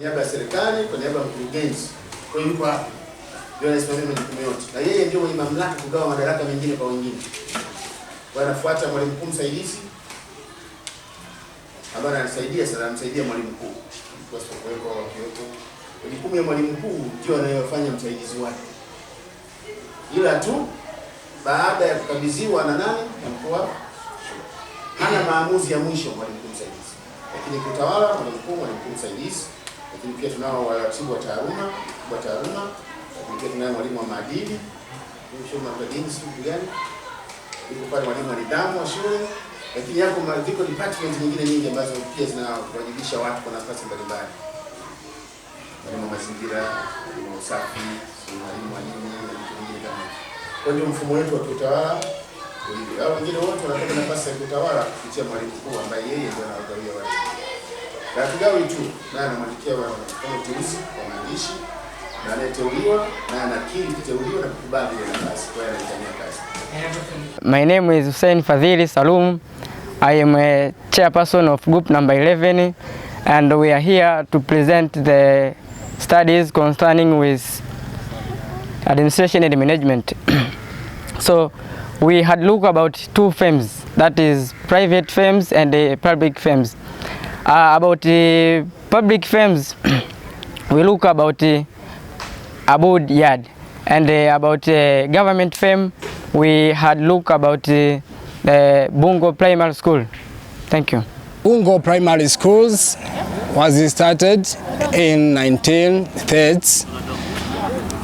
niaba ya serikali, kwa niaba ya mkurugenzi. Kwa hiyo yuko hapa. Ndio anasimamia majukumu yote. Na yeye ndio mwenye mamlaka kugawa madaraka mengine kwa wengine. Wanafuata mwalimu mkuu msaidizi ambaye anasaidia sana, anamsaidia mwalimu mkuu. Kwa sababu kwa wakiwepo majukumu ya mwalimu mkuu ndio anayofanya msaidizi wake. Ila tu baada ya kukabidhiwa na nani? Na mkuu hana maamuzi ya mwisho mwalimu mkuu msaidizi. Lakini kutawala mwalimu mkuu msaidizi, lakini pia tunao waratibu wa taaluma, lakini pia tunao mwalimu wa maadili, mshauri wa dini siku gani? Yuko pale mwalimu wa nidhamu wa shule, lakini yako ziko department nyingine nyingi ambazo pia zinawajibisha watu kwa nafasi mbalimbali. Mwalimu wa mazingira, mwalimu wa usafi, mwalimu wa nini na vitu vingine kama hivyo. Kwa hiyo mfumo wetu wa utawala ulivyo. Hao wengine wote wanapata nafasi ya kutawala kupitia mwalimu mkuu ambaye yeye ndio anawagawia wale. Na tugawi tu na anamwandikia kama uteuzi kwa maandishi na anateuliwa na anakiri kuteuliwa na kukubali ile nafasi kwa anayefanya kazi. My name is Hussein Fadhili Salum. I am a chairperson of group number 11 and we are here to present the studies concerning with administration and management. So we had looked about two firms, that is private firms and public firms. About the public firms, we look about Abood Yard, and about government firm, we had looked about the Bungo Primary School. Thank you. Bungo Primary Schools was started in 1930s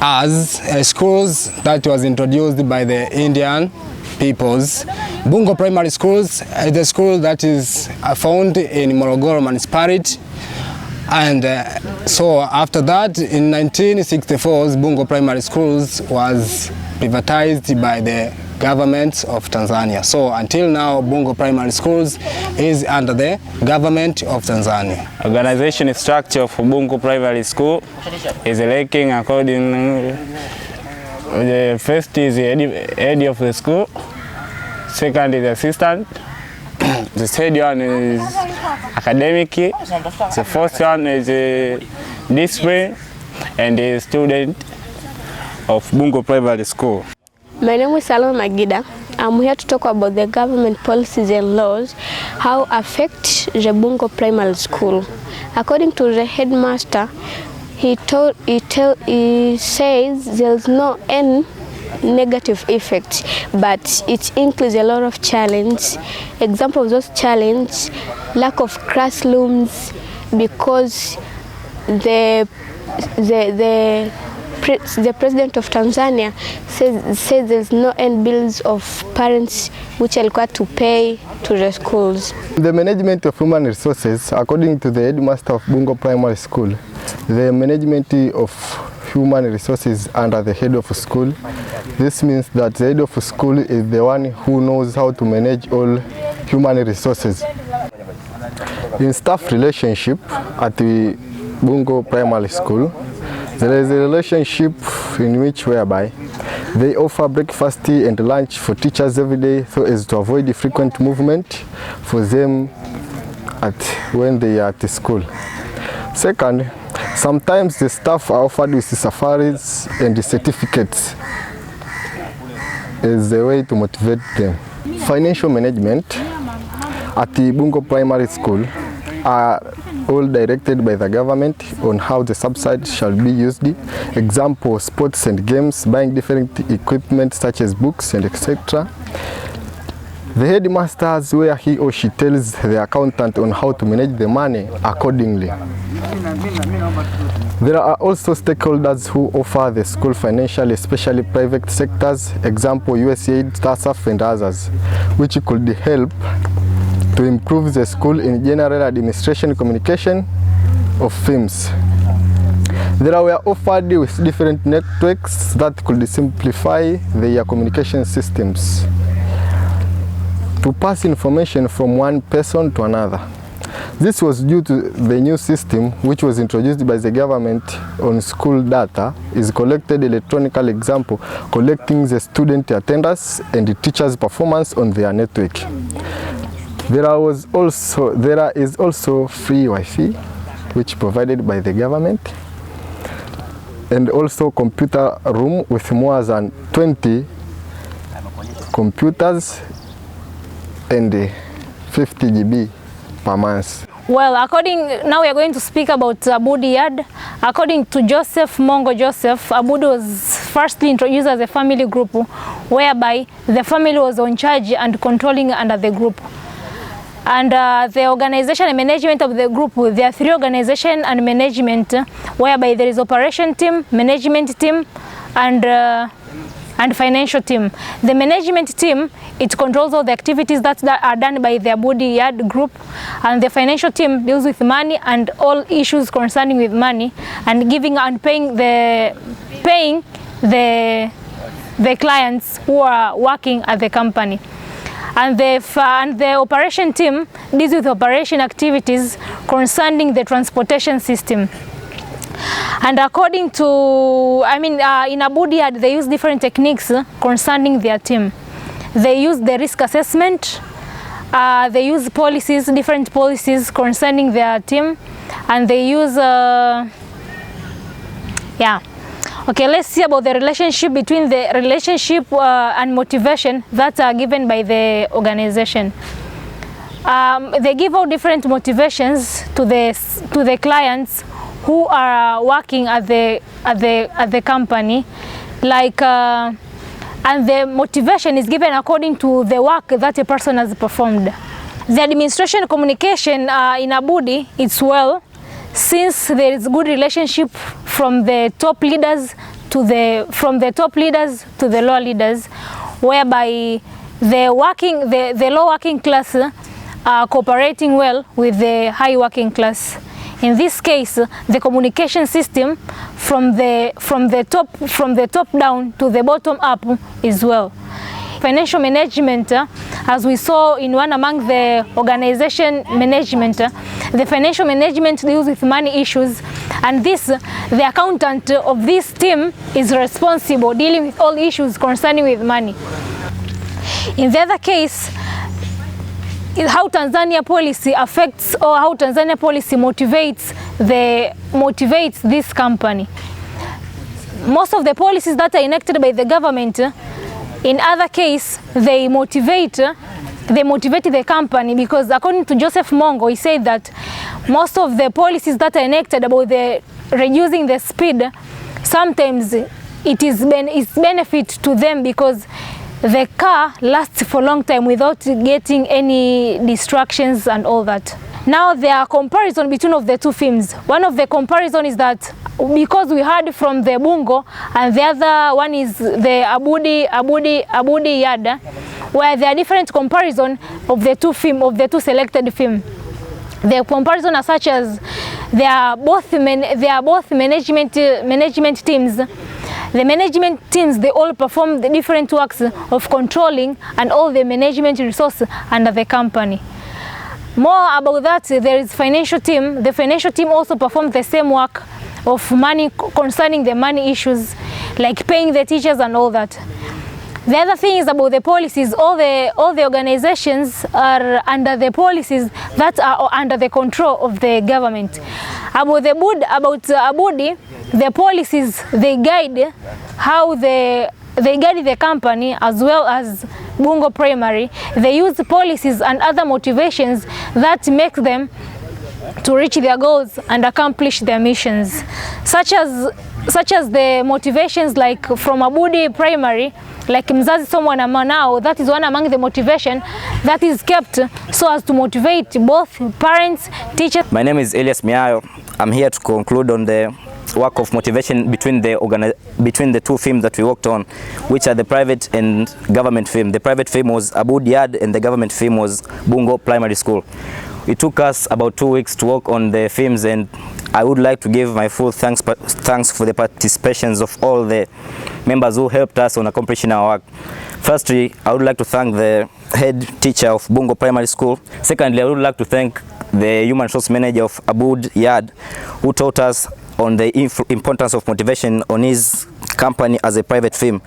as a schools that was introduced by the Indian peoples. Bungo Primary Schools is the school that is found in Morogoro municipality, and so after that in 1964 Bungo Primary Schools was privatized by the government of Tanzania. So until now Bungo Primary Schools is under the government of Tanzania. Organization structure of Bungo Primary School is lacking according the first is the head of the school, second is assistant, the third one is academic, the fourth one is discipline, and the student of Bungo Primary School. My name is Salome Magida. I'm here to talk about the government policies and laws, how affect the Bungo Primary School. According to the headmaster, he says there's no any negative effect, but it includes a lot of challenge. Example of those challenge: lack of classrooms, because the president of Tanzania says there's no end bills of parents which are required to pay to the schools. The management of human resources, according to the headmaster of Bungo Primary School, the management of human resources under the head of school. This means that the head of school is the one who knows how to manage all human resources. In staff relationship at the Bungo Primary School, there is a relationship in which whereby they offer breakfast and lunch for teachers every day so as to avoid the frequent movement for them when they are at the school. Second, sometimes the staff are offered with safaris and certificates as a way to motivate them. Financial management at the Bungo Primary School are all directed by the government on how the subsidy shall be used. Example, sports and games, buying different equipment such as books and etc. The headmasters, where he or she tells the accountant on how to manage the money accordingly. There are also stakeholders who offer the school financially, especially private sectors, example USAID, TASAF and others, which could help to improve the school in general administration communication of films. They were offered with different networks that could simplify their communication systems to pass information from one person to another. This was due to the new system which was introduced by the government on school data is collected electronically, example, collecting the student attendance and the teacher's performance on their network. There is also free Wi-Fi, which provided by the government, and also computer room with more than 20 computers and 50 GB per month. Well, now we are going to speak about Abudi Yard. According to Joseph Mongo Joseph, Abudi was firstly introduced as a family group, whereby the family was on charge and controlling under the group. And the organization and management of the group, there are 3 organization and management, whereby there is operation team, management team, and financial team. The management team, it controls all the activities that are done by the Abudi Yard group, and the financial team deals with money and all issues concerning with money, and giving and paying the clients who are working at the company. And the operation team deals with operation activities concerning the transportation system. And according to, in Abudi Yard, they use different techniques concerning their team. They use the risk assessment, they use policies, different policies concerning their team, and they use, Okay, let's see about the relationship between the relationship and motivation that are given by the organization. They give out different motivations to the clients who are working at the company, like and the motivation is given according to the work that a person has performed. The administration communication in Abudi, it's well, since there is good relationship from the top leaders to the lower leaders, whereby the low working class are cooperating well with the high working class. In this case, the communication system from the top down to the bottom up is well. Financial management, as we saw in one among the organization management, the financial management deals with money issues, and the accountant of this team is responsible dealing with all issues concerning with money. In the other case, how Tanzania policy affects, or how Tanzania policy motivates this company. Most of the policies that are enacted by the government, in other case, they motivated the company, because according to Joseph Mongo, he said that most of the policies that are enacted about the reducing the speed, sometimes it is benefit to them, because the car lasts for a long time without getting any distractions and all that. Now there are comparison between of the two films. One of the comparison is that because we heard from the Bungo, and the other one is the Abudi Yard, where there are different comparison of the two selected film. The comparison are such as they are both management teams. The management teams, they all perform the different works of controlling and all the management resources under the company. More about that, there is financial team. The financial team also performs the same work of money, concerning the money issues, like paying the teachers and all that. The other thing is about the policies. All the organizations are under the policies that are under the control of the government. About Abudi, the policies, they guide how they guide the company, as well as Bungo Primary. They use policies and other motivations that make them to reach their goals and accomplish their missions, such as the motivations like from Abudi Primary, like Mzazi Somwa na Manao. That is one among the motivation that is kept so as to motivate both parents, teachers. My name is Elias Miayo. I'm here to conclude on the work of motivation between the two films that we worked on, which are the private and government film. The private film was Abudi Yard and the government film was Bungo Primary School. It took us about 2 weeks to work on the films, and I would like to give my full thanks for the participations of all the members who helped us on accomplishing our work. Firstly, I would like to thank the head teacher of Bungo Primary School. Secondly, I would like to thank the human resource manager of Abudi Yard, who taught us on the importance of motivation on his company as a private firm.